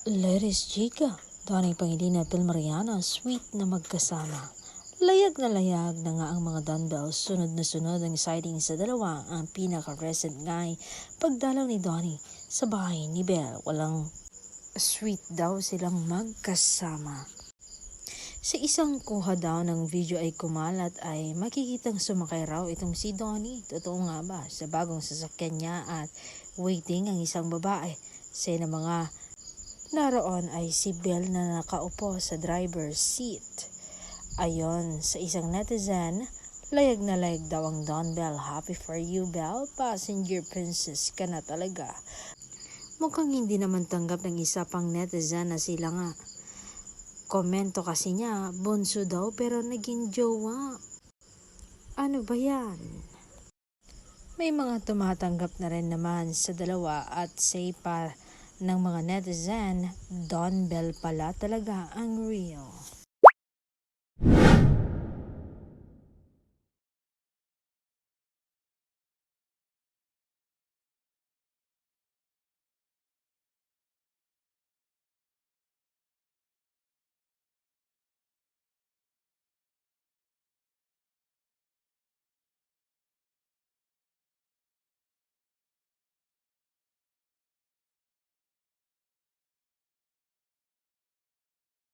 Leris Chica, Donnie Pangilinan at Bill Mariana, sweet na magkasama. Layag na nga ang mga dumbbells, sunod na sunod ang sighting sa dalawa. Ang pinaka-recent nga ay pagdalaw ni Donnie sa bahay ni Belle. Walang sweet daw silang magkasama. Sa isang kuha daw ng video ay kumalat ay makikitang sumakay raw itong si Donnie. Totoo nga ba? Sa bagong sasakyan niya at waiting ang isang babae. Sa mga naroon ay si Belle na nakaupo sa driver's seat. Ayon sa isang netizen, layag na layag daw ang Don Belle. Happy for you, Belle. Passenger princess ka na talaga. Mukhang hindi naman tanggap ng isa pang netizen na sila nga. Komento kasi niya, bunso daw pero naging jowa. Ano ba yan? May mga tumatanggap na rin naman sa dalawa at say pa ng mga netizen, Don Belle pala talaga ang real.